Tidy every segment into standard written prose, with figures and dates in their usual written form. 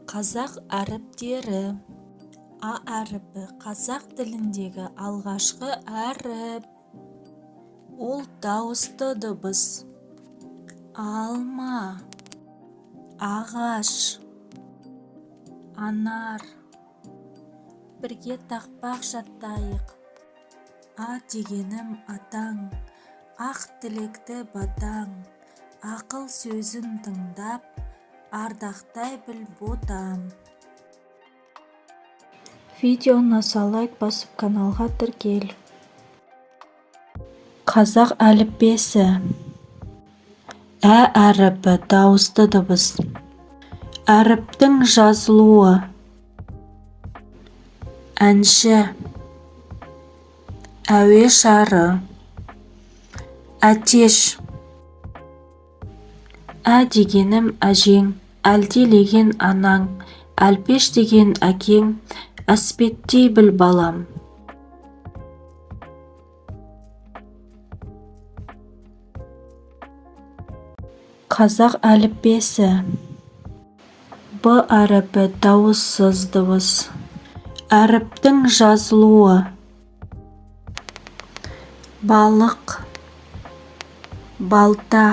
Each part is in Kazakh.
Қазақ әріптері. А әріпі қазақ тіліндегі алғашқы әріп. Ол дауысты дыбыс. Алма, ағаш, анар. Бірге тақпақ жаттайық. А дегенім атаң, ақ тілекті батаң, ақыл сөзін тыңдап, ардақтай біл ботам. Видео ұнаса лайк басып каналға тіркел. Қазақ әліппесі. Ә әріпі дауысты дыбыс. Әріптің жазылуы. Әнші, әуе шары, әтеш. Ә дегенім әжең, әлдилеген анаң, әлпеш деген әкең, әспеттей біл балам. Қазақ әліппесі. Б әріпі дауыссыз дыбыс. Әріптің жазылуы. Балық, балта,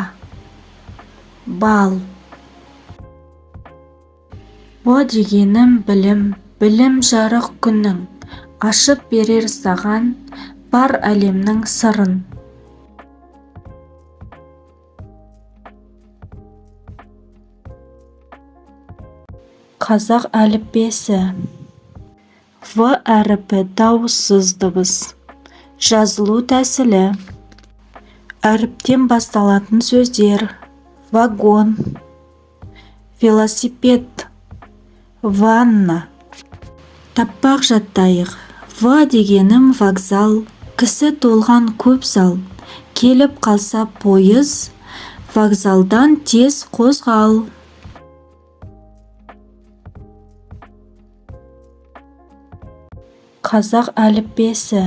бал. Б дегенім білім, білім жарық күнің, ашып берер саған бар әлемнің сырын. Қазақ әліппесі. В әріпі дауыссыз дыбыс. Жазылу тәсілі. Әріптен басталатын сөздер. Вагон, велосипед, ванна. Тақпақ жаттайық. В дегенім вокзал, кісі толған көп зал. Келіп қалса пойыз, вокзалдан тез қозғал. Қазақ әліппесі.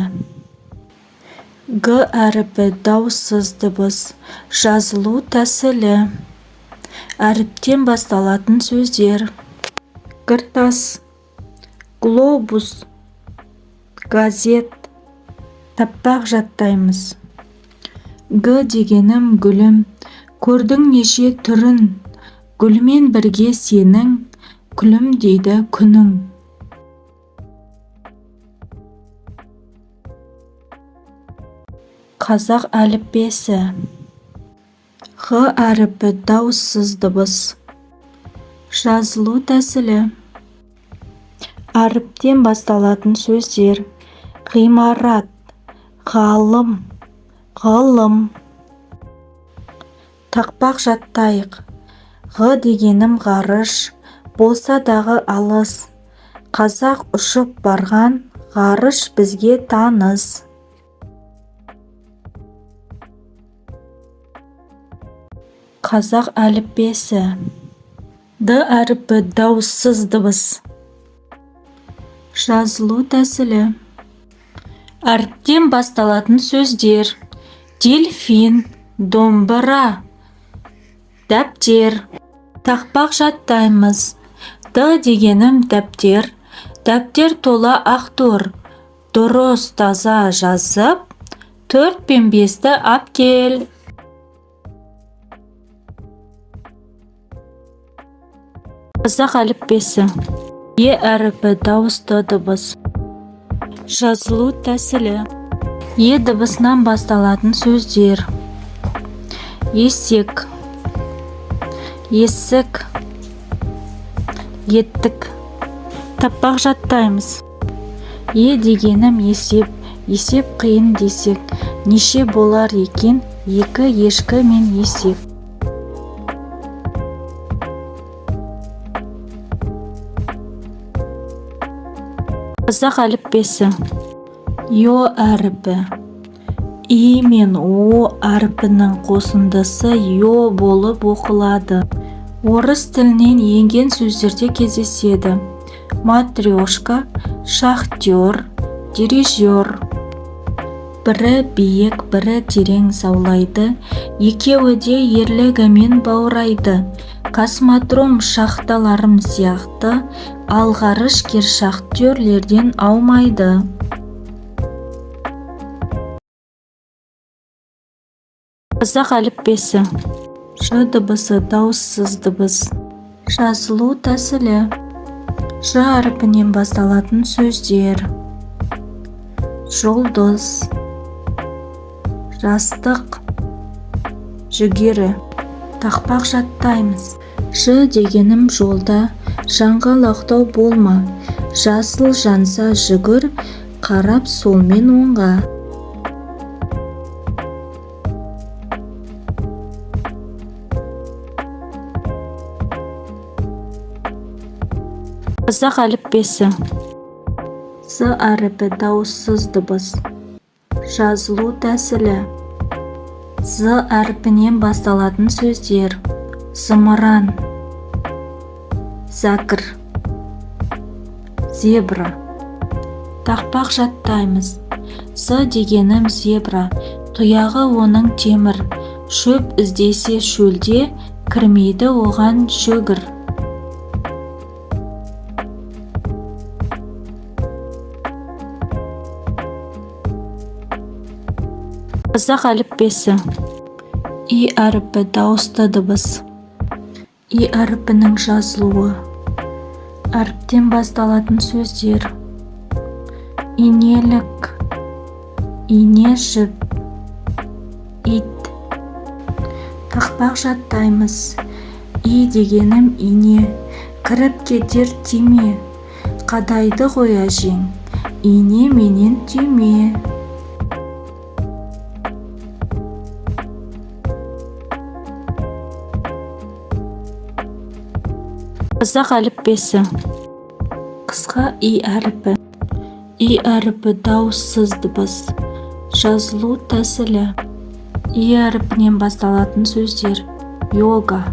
Г әріпі дауыссыз дыбыс. Жазылу тәсілі. Әріптен басталатын сөздер. Кіртас, глобус, газет. Тақпақ жаттаймыз. Г дегенім гүлім, көрдің неше түрін, гүлмен бірге сенің, күлім дейді күнің. Қазақ әліппесі. Х әріпі дауыссыз дыбыс. Жазылу тәсілі. Әріптен басталатын сөздер. Ғимарат, ғалым, ғылым. Тақпақ жаттайық. Ғы дегенім ғарыш, болса дағы алыс. Қазақ ұшып барған, ғарыш бізге таныс. Қазақ әліппесі. Д әріпі дауыссыз дыбыс. Жазылу тәсілі. Әріптен басталатын сөздер. Дельфин, домбыра, дәптер. Тақпақ жаттаймыз. Д дегенім дәптер, дәптер тола ақтор. Дұрыс таза жазып, 4 пен 5-ті ап кел. Қазақ әліппесі. Е әріпі дауысты дыбыс. Жазылу тәсілі. Е дыбысынан басталатын сөздер. Есек, есік, еттік. Тақпақ жаттаймыз. Е дегенім есеп, есеп қиын десек, неше болар екен, екі ешкі мен есек. Қазақ әліппесі. Йо әріпі. И мен О әріпінің қосындысы йо болып оқылады. Орыс тілінен енген сөздерде кездеседі. Матрешка, шахтер, дирижер. Бірі биік, бірі терең саулайды, екеуі де ерлігімен баурайды. космодром шахталарым сияқты алғарышкер шахтерлерден аумайды. Қазақ әліппесі. Ж дыбысы дауыссыз дыбыс. Жазылу тәсілі. Ж әрпінен басталатын сөздер: жұлдыз, жастық, жүгері. Тақпақ жаттаймыз. Ж дегенім жолда, жаңғалақтау болма. Жасыл жанса жүгір, қарап солмен оңға. Қазақ әліппесі. З әріпі дауыссыз дыбыс. Жазылу тәсілі. З әрпінен басталатын сөздер: зымыран, зәкір, зебра. Тақпақ жаттаймыз. З дегенім зебра, тұяғы оның темір. Шөп іздесе шөлде, кірмейді оған шөгір. Қазақ әліппесі. И әріпі дауысты дыбыс. И әріпінің жазылуы. Әріптен басталатын сөздер: инелік, ине жіп, ит. Тақпақ жаттаймыз. И дегенім ине, кіріп кетер тиме. Қадайды ғой әжең, ине менен түйме. Қазақ әліппесі. Қысқа и әріпі. И әріпі дауыссыз дыбыс. Жазылу тәсілі. И әріпінен басталатын сөздер: йога,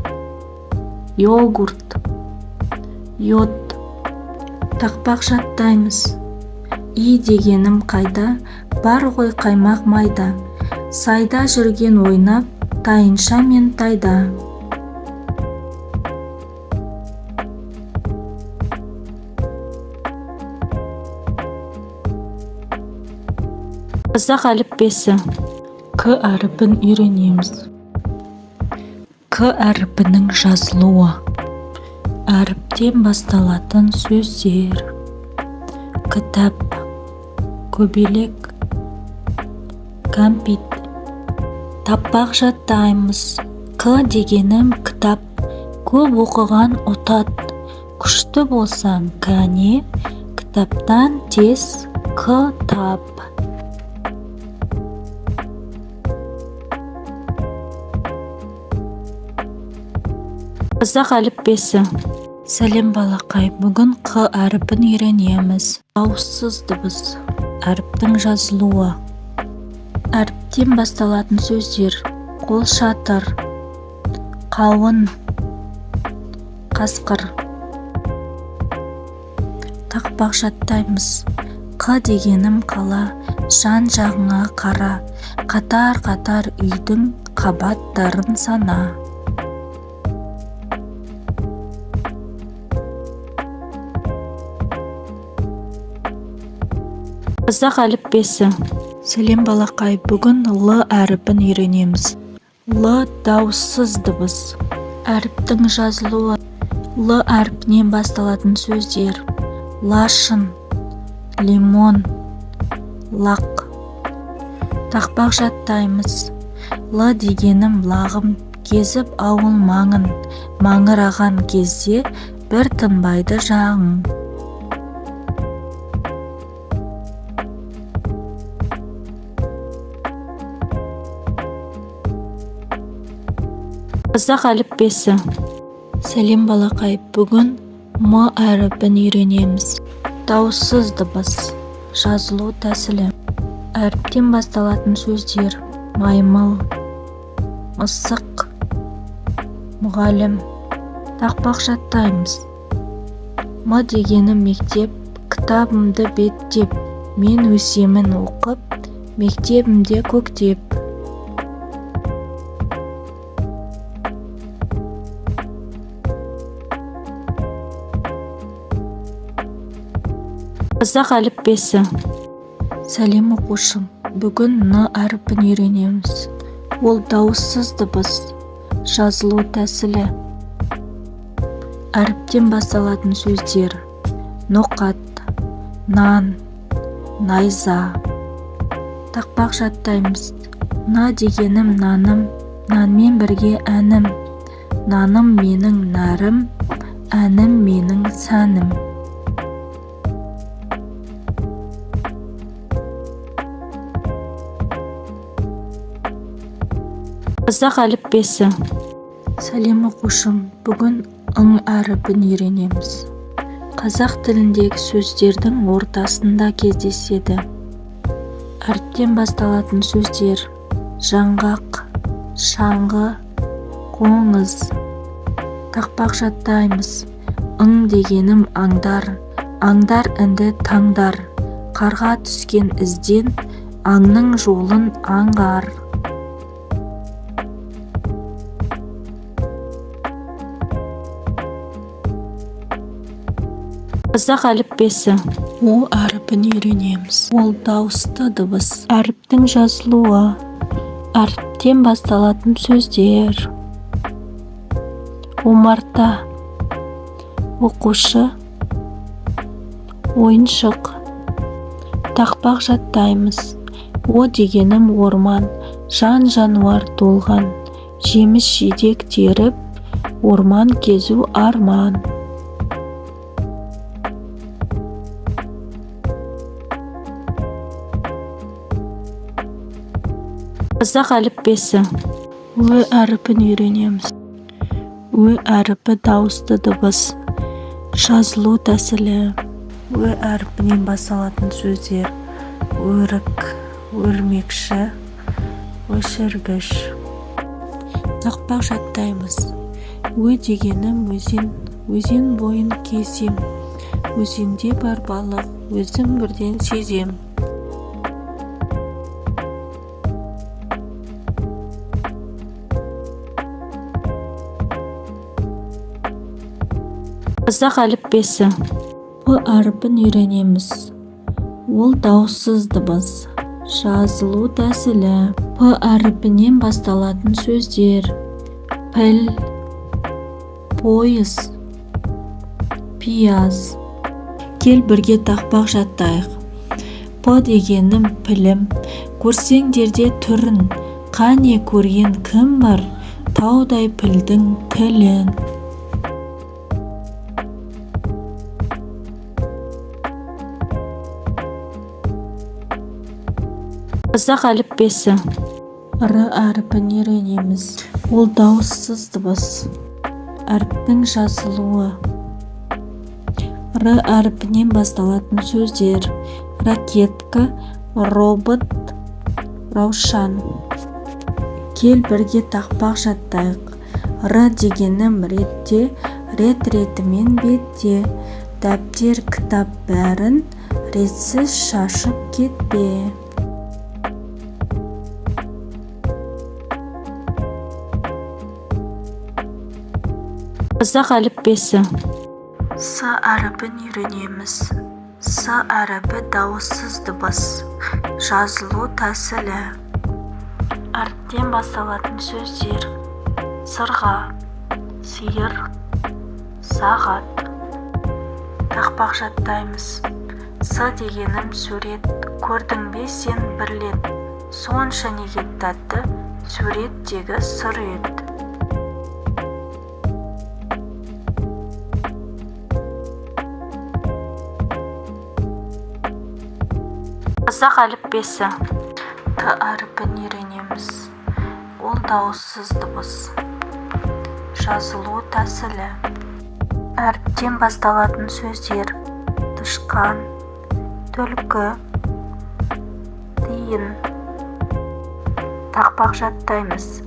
йогурт, йод. Тақпақ жаттаймыз. И дегенім қайда, бар ғой қаймақ майда. Сайда жүрген ойнап, тайынша мен тайда. Қазақ әліппесі. К әріпін үйренеміз. К әріпінің жазылуы. Әріптен басталатын сөздер: кітап, көбелек, кәмпит. Тақпақ жаттаймыз. К дегенім кітап, көп оқыған ұтат. Күшті болсаң кәне, кітаптан тез к тап. Қазақ әліппесі. Сәлем балақай, бүгін Қ әріпін үйренеміз. Дауыссыз дыбыс. Әріптің жазылуы. Әріптен басталатын сөздер: қол шатыр, қауын, қасқыр. Тақпақ жаттаймыз. Қ дегенім қала, жан жағыңа қара. Қатар-қатар үйдің қабаттарын сана. Қазақ әліппесі. Сәлем балақай, бүгін Л әріпін үйренеміз. Л дауыссыз дыбыс. Әріптің жазылуы. Л әріпінен басталатын сөздер: лашын, лимон, лақ. Тақпақ жаттаймыз. Л дегенім лағым, кезіп ауыл маңын. Маңыраған кезде бір тынбайды жағың. Қазақ әліппесі. Сәлем балақай, бүгін М әріпін үйренеміз. Дауыссыз дыбыс. Жазылу тәсілі. Әріптен басталатын сөздер: маймыл, мысық, мұғалім. Тақпақ жаттаймыз. М дегені мектеп, кітабымды беттеп. Мен өсемін оқып, мектебімде көктеп. Қазақ әліппесі. Сәлем оқушым, бүгін Н әріпін үйренеміз. Ол дауыссыз дыбыс, жазылу тәсілі. Әріптен басталатын сөздер: ноқат, нан, найза. Тақпақ жаттаймыз. На дегенім наным, нанмен бірге әнім. Наным менің нәрім, әнім менің сәнім. Қазақ әліппесі. Сәлем оқушым, бүгін ң әріпін үйренеміз. Қазақ тіліндегі сөздердің ортасында кездеседі. Әріптен басталатын сөздер: жаңғақ, шаңғы, қоңыз. Тақпақ жаттаймыз. ң дегенім аңдар, аңдар інді таңдар. Қарға түскен ізден, аңның жолын аңғар. Қазақ әліппесі. О әріпін үйренеміз. Ол дауысты дыбыс. Әріптің жазылуы. Әріптен басталатын сөздер: омарта, оқушы, ойыншық. Тақпақ жаттаймыз. О дегенім орман, жан жануар толған. Жеміс жидек теріп, орман кезу арман. Қазақ әліппесі. Өй әріпін үйренеміз. Өй әріпі дауысты дыбыс, жазылу тәсілі. Өй әріпінен басталатын сөздер: өрік, өрмекші, өшіргіш. Тақпақ жаттаймыз. Өй дегенім өзен, өзен бойын кезем. Өзенде бар балық, өзім бірден сезем. Қазақ әліппесі. П әріпін үйренеміз. Ол дауыссыз дыбыс, жазылу тәсілі. П әріпінен басталатын сөздер: піл, пойыз, пияз. Кел бірге тақпақ жаттайық. П дегенім пілім, көрсеңдерде түрін. Қане көрген кім бар, таудай пілдің тілін. Қазақ әліппесі. Р әріпін үйренеміз. Ол дауыссыз дыбыс, әріптің жазылуы. Р әріпінен басталатын сөздер: ракетка, робот, раушан. Кел бірге тақпақ жаттайық. Р дегенім ретте, рет-ретімен бетте. Дәптер, кітап бәрін ретсіз шашып кетпе. Қазақ әліппесі. С әріпін үйренеміз. С әріпі дауыссыз дыбыс, жазылу тәсілі. Әріптен басталатын сөздер: сырға, сиыр, сағат. Тақпақ жаттаймыз. С дегенім сурет, көрдің бе сен бірлет. Сонша неге тәтті, суреттегі сыр ет. Қазақ әліппесі. Т әріпін үйренеміз. Ол дауыссыз дыбыс, жазылу тәсілі. Әріптен басталатын сөздер: тышқан, түлкі, тиын. Тақпақ жаттаймыз.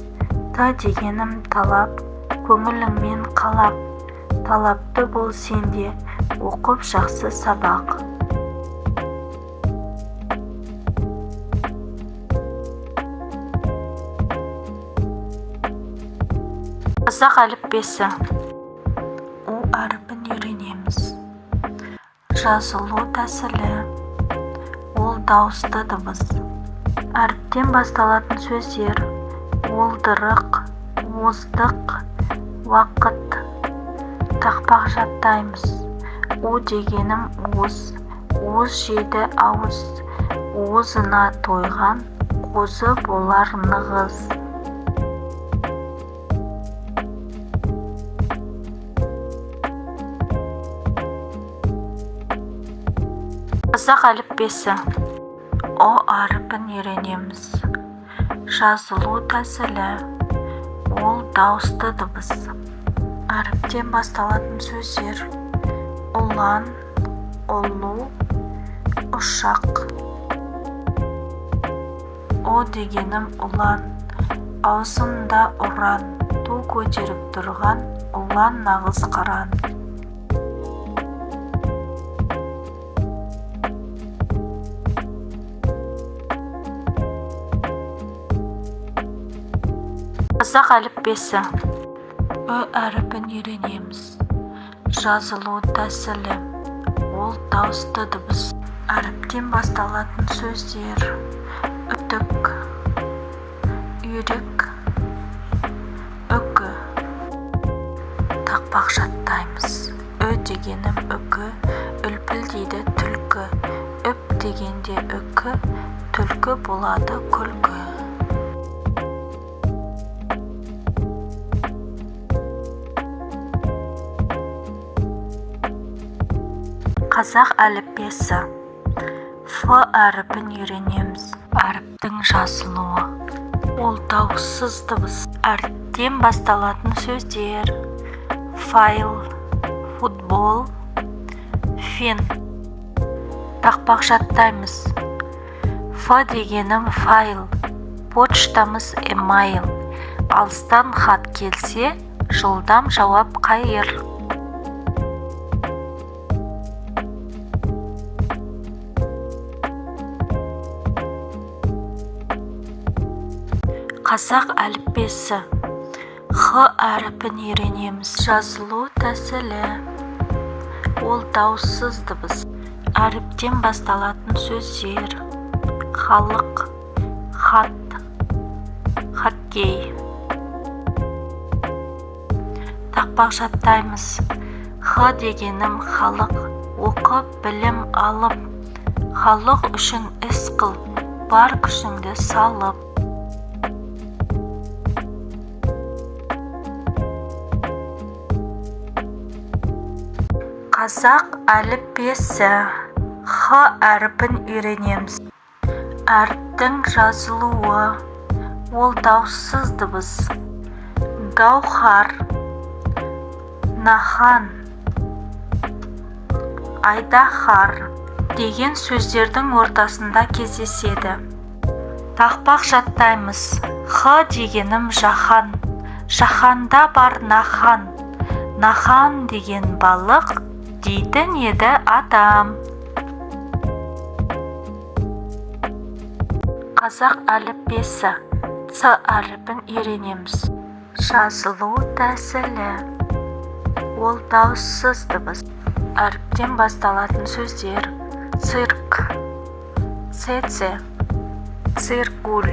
Т дегенім талап, көңіліңмен қалап. Талапты бол сенде, оқып жақсы сабақ. Қазақ әліппесі. О әріпін үйренеміз. Жазылу тәсілі. Ол дауысты дыбыс. Әріптен басталатын сөздер: олдырық, оздық, уақыт. Тақпақ жаттаймыз. У дегенім уыз, уыз жеді ауыз, уызына тойған, қозы болар нығыз. Қазақ әліппесі. О әріпін үйренеміз. Жазылу тәсілі. Ол дауысты дыбыс. Әріптен басталатын сөздер: ұлан, ұлу, ұшақ. О дегенім ұлан, аузында ұран, ту көтеріп тұрған, ұлан нағыз қыран. Қазақ әліппесі. Ү әріпін үйренеміз. Жазылу тәсілі. Ол дауысты дыбыс. Әріптен басталатын сөздер: үтік, үйрек, үкі. Тақпақ жаттаймыз. Ү дегенім үкі, үлпіл дейді түлкі. Үп дегенде үкі, түлкі болады күлкі. Қазақ әліппесі. Ф әріпін үйренеміз. Әріптің жазылуы. Ол дауыссыз дыбыс. Әріптен басталатын сөздер: файл, футбол, фен. Тақпақ жаттаймыз. Ф дегенім файл, почтамыз эмайл. Алыстан хат келсе, жылдам жауап қайыр. Қазақ әліппесі. Х әріпін үйренеміз. Жазылу тәсілі. Ол дауыссыз дыбыс. Әріптен басталатын сөздер: халық, хат, хоккей. Тақпақ жаттаймыз. Х дегенім халық, оқып білім алып, халық үшін іс қыл, бар күшіңді салып. Қазақ әліппесі. Х әріпін үйренеміз. Әріптің жазылуы. Ол дауыссыз дыбыс. Гаухар, нахан, айдахар деген сөздердің ортасында кездеседі. Тақпақ жаттаймыз. Х дегенім жаһан, жаһанда бар нахан. Нахан деген балық, дейтін еді адам. Қазақ әліппесі. Ц әріпін үйренеміз. Жазылу тәсілі. Ол дауыссыз дыбыс. Әріптен басталатын сөздер: цирк, цеце, циркуль.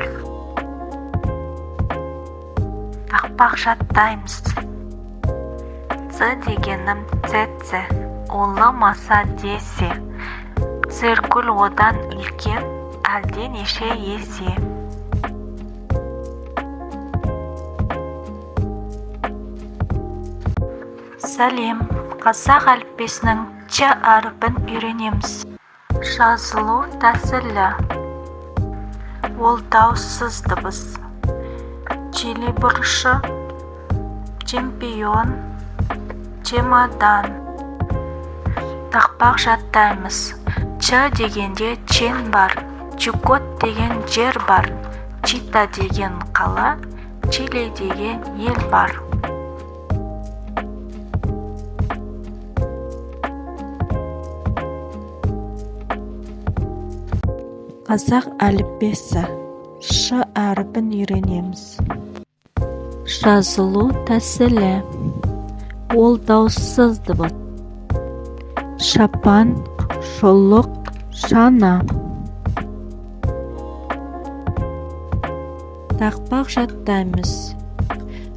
Тақпақ жаттаймыз. Ц дегенім цеце, оламаса десе. Циркуль одан үлкен, әлде неше есе. Сәлем. Қазақ әліппесінің Ч әріпін үйренеміз. Жазылу тәсілі. Ол дауыссыз дыбыс. Челебұрышы, чемпион, чемодан. Тақпақ жаттаймыз. Ч дегенде чен бар, Чукот деген жер бар, Чита деген қала, Чили деген ел бар. Қазақ әліппесі. Ш әріпін үйренеміз. Жазылу тәсілі. Ол дауыссыз дыбыс. Шапан, шұлық, шана. Тақпақ жаттаймыз.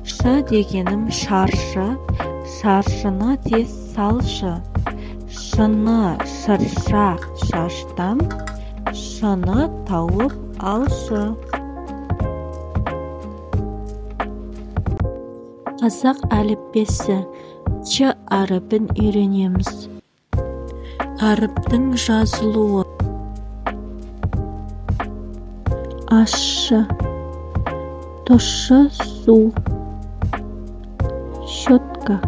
Ш дегенім шаршы, шаршыны тез салшы. Шыны шырша шаштам, шыны тауып алшы. Қазақ әліппесі. Ч әріпін үйренеміз. Әріптің жазылуы. Ащы, тұщы су. Щетка.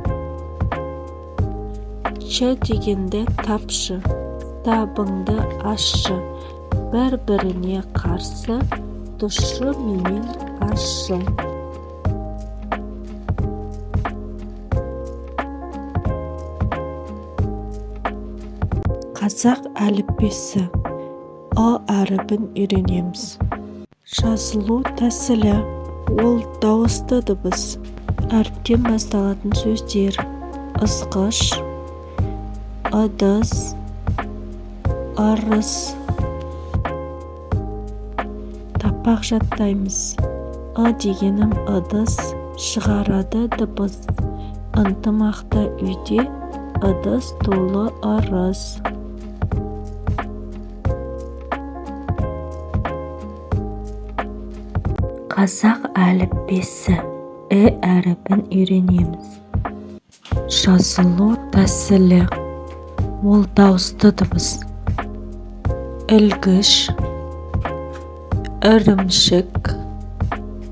Ч дегенде тапшы, кітабыңды ашшы. Бір-біріне қарсы, тұщы менен ащы. Қазақ әліппесі. А әріпін үйренеміз. Жазылу тәсілі. Ол дауысты дыбыс. Әріптен басталатын сөздер: ызғыш, ыдыс, ырыс. Тақпақ жаттаймыз. А дегенім ыдыс, шығарады дыбыс. Ынтымақты үйде ыдыс толы ырыс. Қазақ әліппесі. Әріпін үйренеміз. Жазылу тәсілі. Ол дауысты дыбыс. Ілгіш, ірімшік,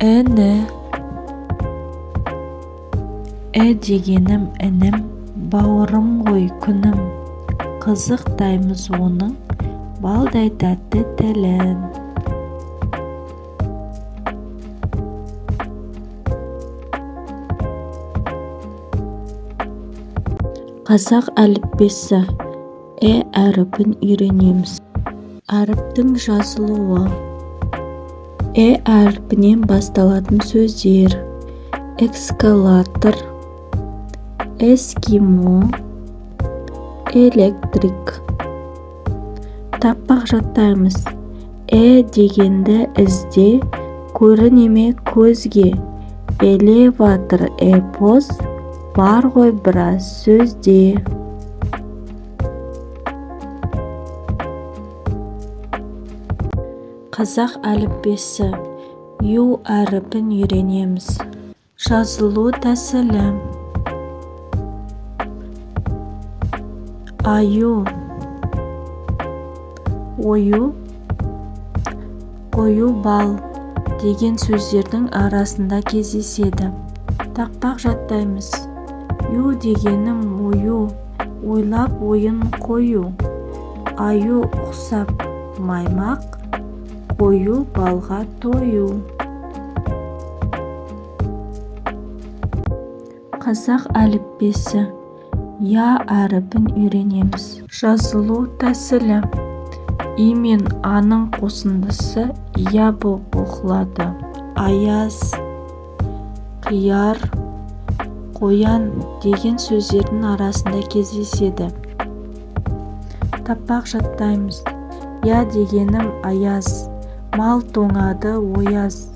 іні. Дегенім інім, бауырым ғой күнім. Қызықтаймыз оның балдай тәтті тілін. Қазақ әліппесі. Әріпін үйренеміз. Әріптің жазылуы. Әріпінен басталатын сөздер: экскалатор, эскимо, электрик. Тақпақ жаттаймыз. Дегенді ізде, көрінеме көзге. Элеватор, эпос, бар ғой біраз сөзде. Қазақ әліппесі. Ю әріпін үйренеміз. Жазылу тәсілі. Аю, ою, қою, бал деген сөздердің арасында кездеседі. Тақпақ жаттаймыз. Ю дегенім ою, ойлап ойын қою. Аю ұқсап маймақ, қою балға тою. Қазақ әліппесі. Я әріпін үйренеміз. Жазылу тәсілі. И мен аның қосындысы я болып оқылады. Аяз, қияр, қоян деген сөздердің арасында кездеседі. Тақпақ жаттаймыз. Я дегенім аяз, мал тоңады ояз.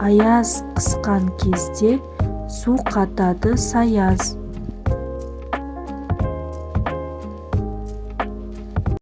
Аяз қысқан кезде су қатады саяз.